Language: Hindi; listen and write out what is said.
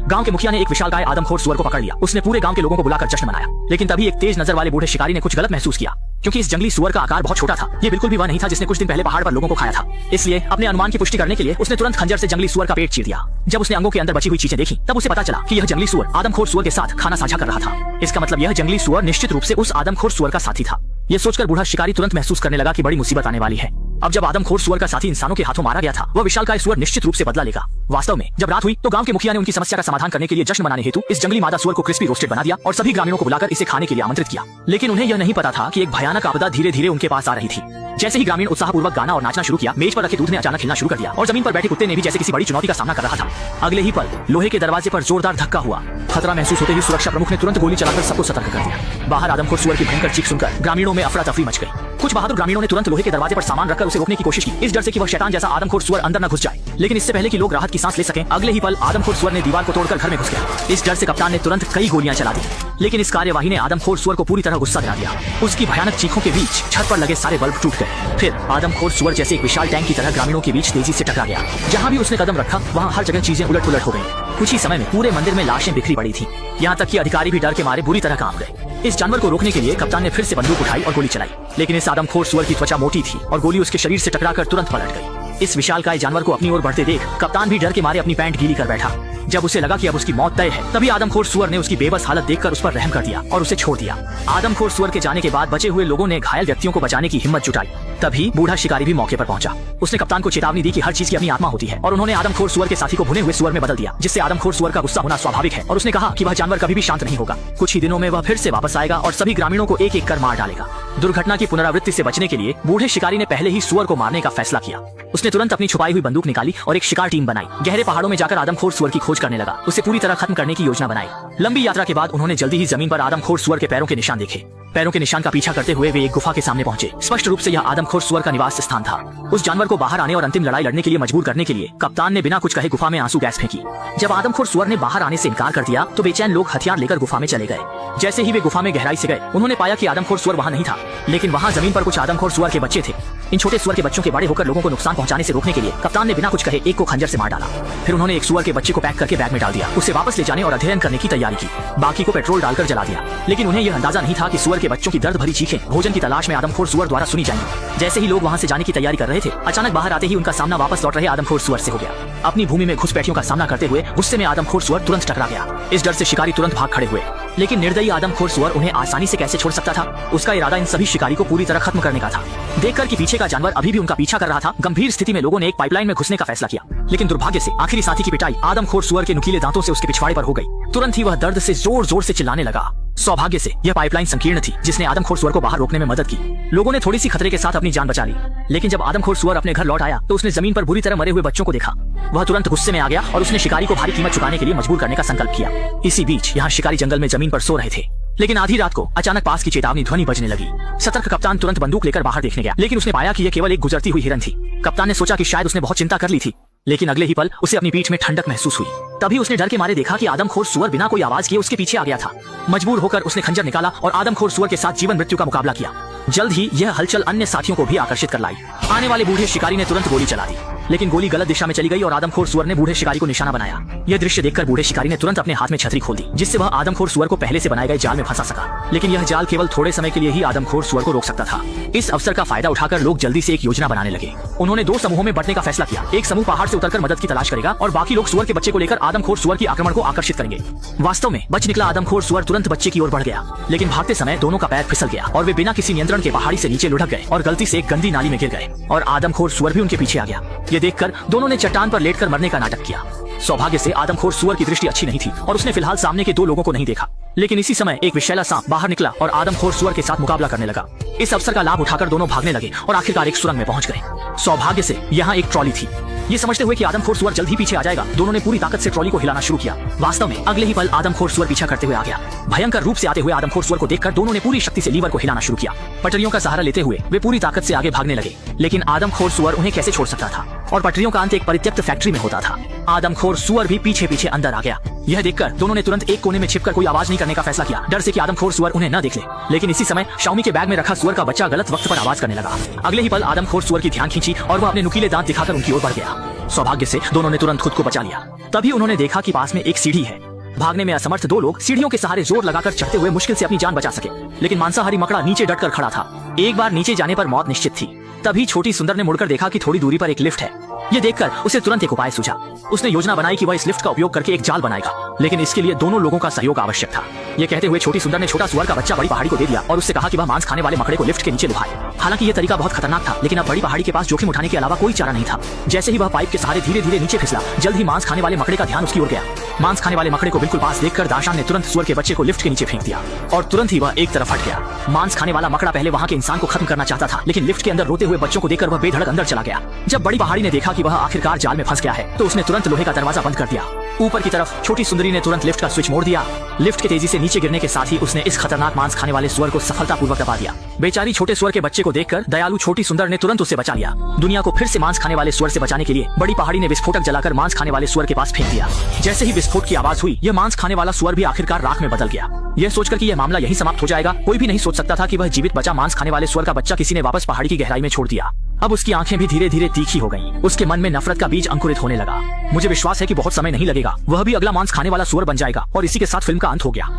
गांव के मुखिया ने एक विशालकाय आदमखोर सुअर को पकड़ लिया। उसने पूरे गांव के लोगों को बुलाकर जश्न मनाया। लेकिन तभी एक तेज नजर वाले बूढ़े शिकारी ने कुछ गलत महसूस किया, क्योंकि इस जंगली सुअर का आकार बहुत छोटा था। ये बिल्कुल भी वह नहीं था जिसने कुछ दिन पहले पहाड़ पर लोगों को खाया था। इसलिए अपने अनुमान की पुष्टि करने के लिए उसने तुरंत खंजर से जंगली सुअर का पेट चीर दिया। जब उसने अंगों के अंदर बची हुई चीजें देखी, तब उसे पता चला कि यह जंगली सुअर आदमखोर सुअर के साथ खाना साझा कर रहा था। इसका मतलब यह जंगली सुअर निश्चित रूप से उस आदमखोर सुअर का साथी था। यह सोचकर बूढ़ा शिकारी तुरंत महसूस करने लगा कि बड़ी मुसीबत आने वाली है। अब जब आदमखोर सुअर का साथी इंसानों के हाथों मारा गया था, वह विशालकाय सुअर निश्चित रूप से बदला लेगा। वास्तव में जब रात हुई तो गांव के मुखिया ने उनकी समस्या का समाधान करने के लिए जश्न मनाने हेतु इस जंगली मादा सुअर को क्रिस्पी रोस्टेड बना दिया और सभी ग्रामीणों को बुलाकर इसे खाने के लिए आमंत्रित किया। लेकिन उन्हें यह नहीं पता था कि एक भयानक आपदा धीरे धीरे उनके पास आ रही थी। जैसे ही ग्रामीण उत्साहपूर्वक गाना और नाचना शुरू किया, मेज पर रखे दूध ने अचानक हिलना शुरू कर दिया और जमीन पर बैठे कुत्ते ने भी जैसे किसी बड़ी चुनौती का सामना कर रहा था। अगले ही पल लोहे के दरवाजे पर जोरदार धक्का हुआ। खतरा महसूस होते ही सुरक्षा प्रमुख ने तुरंत गोली चलाकर सबको सतर्क कर दिया। बाहर आदमखोर सुअर की भयंकर चीख सुनकर ग्रामीणों में अफरा तफरी मच गई। कुछ बहादुर ग्रामीणों ने तुरंत लोहे के दरवाजे पर सामान रखकर उसे रोकने की कोशिश की, इस डर से कि वह शैतान जैसा आदमखोर सुअर अंदर न घुस जाए। लेकिन इससे पहले कि लोग राहत की सांस ले सकें, अगले ही पल आदमखोर सुअर ने दीवार को तोड़कर घर में घुस गया। इस डर से कप्तान ने तुरंत कई गोलियां चला दी, लेकिन इस कार्यवाही ने आदमखोर सुअर को पूरी तरह गुस्सा दिला दिया। उसकी भयानक चीखों के बीच छत पर लगे सारे बल्ब टूट गए। फिर आदमखोर सुअर जैसे एक विशाल टैंक की तरह ग्रामीणों के बीच तेजी से टकरा गया। जहाँ भी उसने कदम रखा, वहाँ हर जगह चीजें उलट पुलट हो गई। कुछ ही समय में पूरे मंदिर में लाशें बिखरी पड़ी थी। यहाँ तक कि अधिकारी भी डर के मारे बुरी तरह कांप गए। इस जानवर को रोकने के लिए कप्तान ने फिर से बंदूक उठाई और गोली चलाई, लेकिन इस आदमखोर सुअर की त्वचा मोटी थी और गोली उसके शरीर से टकराकर तुरंत पलट गई। इस विशालकाय जानवर को अपनी ओर बढ़ते देख कप्तान भी डर के मारे अपनी पैंट गीली कर बैठा। जब उसे लगा कि अब उसकी मौत तय है, तभी आदमखोर सुअर ने उसकी बेबस हालत देखकर उस पर रहम कर दिया और उसे छोड़ दिया। आदमखोर सुअर के जाने के बाद बचे हुए लोगों ने घायल व्यक्तियों को बचाने की हिम्मत जुटाई। तभी बूढ़ा शिकारी भी मौके पर पहुंचा। उसने कप्तान को चेतावनी दी कि हर चीज की अपनी आत्मा होती है और उन्होंने आदमखोर सुअर के साथी को भुने हुए सुअर में बदल दिया, जिससे आदमखोर सुअर का गुस्सा होना स्वाभाविक है। और उसने कहा कि वह जानवर कभी भी शांत नहीं होगा। कुछ ही दिनों में वह फिर से वापस आएगा और सभी ग्रामीणों को एक एक कर मार डालेगा। दुर्घटना की पुनरावृत्ति से बचने के लिए बूढ़े शिकारी ने पहले ही सुअर को मारने का फैसला किया। उसने तुरंत अपनी छुपाई हुई बंदूक निकाली और एक शिकार टीम बनाई। गहरे पहाड़ों में जाकर आदमखोर सुअर की खोज करने लगा। उसे पूरी तरह खत्म करने की योजना बनाई। लंबी यात्रा के बाद उन्होंने जल्दी ही जमीन पर आदमखोर सुअर के पैरों के निशान देखे। पैरों के निशान का पीछा करते हुए वे एक गुफा के सामने पहुंचे। स्पष्ट रूप से यह आदमखोर सुअर का निवास स्थान था। उस जानवर को बाहर आने और अंतिम लड़ाई लड़ने के लिए मजबूर करने के लिए कप्तान ने बिना कुछ कहे गुफा में आंसू गैस फेंकी। जब आदमखोर सुअर ने बाहर आने से इनकार कर दिया, तो बेचैन लोग हथियार लेकर गुफा में चले गए। जैसे ही वे गुफा में गहराई से गए, उन्होंने पाया कि आदमखोर सुअर वहाँ नहीं था, लेकिन वहाँ जमीन पर कुछ आदमखोर सुअर के बच्चे थे। इन छोटे सुअर के बच्चों के बड़े होकर लोगों को नुकसान पहुंचाने से रोकने के लिए कप्तान ने बिना कुछ कहे एक को खंजर से मार डाला। फिर उन्होंने एक सुअर के बच्चे को पैक करके बैग में डाल दिया। उसे वापस ले जाने और अध्ययन करने की तैयारी की। बाकी को पेट्रोल डालकर जला दिया। लेकिन उन्हें यह अंदाजा नहीं था कि सुअर के बच्चों की दर्द भरी चीखें भोजन की तलाश में आदमखोर सुअर द्वारा सुनी जाएंगी। जैसे ही लोग वहाँ से जाने की तैयारी कर रहे थे, अचानक बाहर आते ही उनका सामना वापस लौट रहे आदमखोर सुअर से हो गया। अपनी भूमि में घुसपैठियों का सामना करते हुए गुस्से में आदमखोर सुअर तुरंत टकरा गया। इस डर से शिकारी तुरंत भाग खड़े हुए, लेकिन निर्दयी आदमखोर सुअर उन्हें आसानी से कैसे छोड़ सकता था। उसका इरादा इन सभी शिकारी को पूरी तरह खत्म करने का था। देखकर कि पीछे का जानवर अभी भी उनका पीछा कर रहा था, गंभीर स्थिति में लोगों ने एक पाइपलाइन में घुसने का फैसला किया। लेकिन दुर्भाग्य से आखिरी साथी की पिटाई आदमखोर सुअर के नुकीले दांतों से उसके पिछवाड़े पर हो गई। तुरंत ही वह दर्द से जोर जोर से चिल्लाने लगा। सौभाग्य से यह पाइपलाइन संकीर्ण थी, जिसने आदमखोर सुअर को बाहर रोकने में मदद की। लोगों ने थोड़ी सी खतरे के साथ अपनी जान बचा ली, लेकिन जब आदमखोर सुअर अपने घर लौट आया तो उसने जमीन पर बुरी तरह मरे हुए बच्चों को देखा। वह तुरंत गुस्से में आ गया और उसने शिकारी को भारी कीमत चुकाने के लिए मजबूर करने का संकल्प किया। इसी बीच यहाँ शिकारी जंगल में जमीन पर सो रहे थे, लेकिन आधी रात को अचानक पास की चेतावनी ध्वनि बजने लगी। सतर्क कप्तान तुरंत बंदूक लेकर बाहर देखने गया, लेकिन उसने पाया कि यह केवल एक गुजरती हुई हिरन थी। कप्तान ने सोचा कि शायद उसने बहुत चिंता कर ली थी, लेकिन अगले ही पल उसे अपनी पीठ में ठंडक महसूस हुई। तभी उसने डर के मारे देखा कि आदमखोर सुअर बिना कोई आवाज किए उसके पीछे आ गया था। मजबूर होकर उसने खंजर निकाला और आदमखोर सुअर के साथ जीवन मृत्यु का मुकाबला किया। जल्द ही यह हलचल अन्य साथियों को भी आकर्षित कर लाई। आने वाले बूढ़े शिकारी ने तुरंत गोली चला दी, लेकिन गोली गलत दिशा में चली गई और आदमखोर सुअर ने बूढ़े शिकारी को निशाना बनाया। यह दृश्य देखकर बूढ़े शिकारी ने तुरंत अपने हाथ में छतरी खोल दी, जिससे वह आदमखोर सुअर को पहले से बनाए गए जाल में फंसा सका। लेकिन यह जाल केवल थोड़े समय के लिए ही आदमखोर सुअर को रोक सकता था। इस अवसर का फायदा उठाकर लोग जल्दी से एक योजना बनाने लगे। उन्होंने दो समूहों में बंटने का फैसला किया। एक समूह पहाड़ से उतरकर मदद की तलाश करेगा और बाकी लोग सुअर के बच्चे को लेकर आदमखोर सुअर की आक्रमण को आकर्षित करेंगे। वास्तव में बच निकला आदमखोर सुअर तुरंत बच्चे की ओर बढ़ गया, लेकिन भागते समय दोनों का पैर फिसल गया और वे बिना किसी नियंत्रण के पहाड़ी से नीचे लुढ़क गए और गलती से एक गंदी नाली में गिर गए और आदमखोर सुअर भी उनके पीछे आ गया। ये देखकर दोनों ने चट्टान पर लेटकर मरने का नाटक किया। सौभाग्य से आदमखोर सुअर की दृष्टि अच्छी नहीं थी और उसने फिलहाल सामने के दो लोगों को नहीं देखा। लेकिन इसी समय एक विषैला सांप बाहर निकला और आदमखोर सुअर के साथ मुकाबला करने लगा। इस अवसर का लाभ उठाकर दोनों भागने लगे और आखिरकार एक सुरंग में पहुंच गए। सौभाग्य से यहाँ एक ट्रॉली थी। ये समझते हुए कि आदमखोर सुअर जल्द ही पीछे आ जाएगा, दोनों ने पूरी ताकत से ट्रॉली को हिलाना शुरू किया। वास्तव में अगले ही पल आदमखोर सुअर पीछा करते हुए आ गया। भयंकर रूप से आते हुए आदमखोर सुअर को देखकर दोनों ने पूरी शक्ति से लीवर को हिलाना शुरू किया। पटरियों का सहारा लेते हुए वे पूरी ताकत से आगे भागने लगे, लेकिन आदमखोर सुअर उन्हें कैसे छोड़ सकता था। और पटरियों का अंत एक परित्यक्त फैक्ट्री में होता था। आदमखोर सुअर भी पीछे पीछे अंदर आ गया। यह देखकर दोनों ने तुरंत एक कोने में छिपकर कोई आवाज नहीं करने का फैसला किया, डर से कि आदमखोर सुअर उन्हें न देख ले। लेकिन इसी समय शाओमी के बैग में रखा सुअर का बच्चा गलत वक्त पर आवाज करने लगा। अगले ही पल आदमखोर सुअर की ध्यान खींची और वह अपने नुकीले दांत दिखाकर उनकी ओर बढ़ गया। सौभाग्य से दोनों ने तुरंत खुद को बचा लिया। तभी उन्होंने देखा कि पास में एक सीढ़ी है। भागने में असमर्थ दो लोग सीढ़ियों के सहारे जोर लगाकर चढ़ते हुए मुश्किल से अपनी जान बचा सके, लेकिन मांसाहारी मकड़ा नीचे डटकर खड़ा था। एक बार नीचे जाने पर मौत निश्चित थी। तभी छोटी सुंदर ने मुड़कर देखा कि थोड़ी दूरी पर एक लिफ्ट है। ये देखकर उसे तुरंत एक उपाय सूझा। उसने योजना बनाई कि वह इस लिफ्ट का उपयोग करके एक जाल बनाएगा, लेकिन इसके लिए दोनों लोगों का सहयोग आवश्यक था। ये कहते हुए छोटी सुंदर ने छोटा सुअर का बच्चा बड़ी पहाड़ी को दे दिया और उससे कहा कि वह मांस खाने वाले मकड़े को लिफ्ट के नीचे लुभाए। हालांकि यह तरीका बहुत खतरनाक था, लेकिन अब बड़ी पहाड़ी के पास जोखिम उठाने के अलावा कोई चारा नहीं था। जैसे ही वह पाइप के सहारे धीरे धीरे नीचे फिसला, जल्द ही मांस खाने वाले मकड़े का ध्यान उसकी ओर गया। मांस खाने वाले मकड़े को बिल्कुल पास देखकर दाशान ने तुरंत सुअर के बच्चे को लिफ्ट के नीचे फेंक दिया और तुरंत ही वह एक तरफ हट गया। मांस खाने वाला मकड़ा पहले वहां के इंसान को खत्म करना चाहता था, लेकिन लिफ्ट के अंदर रोते हुए बच्चों को देखकर वह बेधड़क अंदर चला गया। जब बड़ी पहाड़ी ने देखा कि वह आखिरकार जाल में फंस गया है, तो उसने तुरंत लोहे का दरवाजा बंद कर दिया। ऊपर की तरफ छोटी सुंदरी ने तुरंत लिफ्ट का स्विच मोड़ दिया। लिफ्ट के तेजी से नीचे गिरने के साथ ही उसने इस खतरनाक मांस खाने वाले सुअर को सफलतापूर्वक दबा दिया। बेचारी छोटे सुअर के बच्चे को देखकर दयालु छोटी सुंदर ने तुरंत उसे बचा लिया। दुनिया को फिर से मांस खाने वाले सुअर से बचाने के लिए बड़ी पहाड़ी ने विस्फोटक जलाकर मांस खाने वाले सुअर के पास फेंक दिया। जैसे ही विस्फोट की आवाज हुई, यह मांस खाने वाला सुअर भी आखिरकार राख में बदल गया। यह सोचकर कि यह मामला यहीं समाप्त हो जाएगा, कोई भी नहीं सोच सकता था कि वह जीवित बचा मांस खाने वाले सुअर का बच्चा किसी ने वापस पहाड़ी की गहराई में छोड़ दिया। अब उसकी आंखें भी धीरे धीरे तीखी हो गईं। उसके मन में नफरत का बीज अंकुरित होने लगा। मुझे विश्वास है कि बहुत समय नहीं लगेगा, वह भी अगला मांस खाने वाला सुअर बन जाएगा और इसी के साथ फिल्म का अंत हो गया।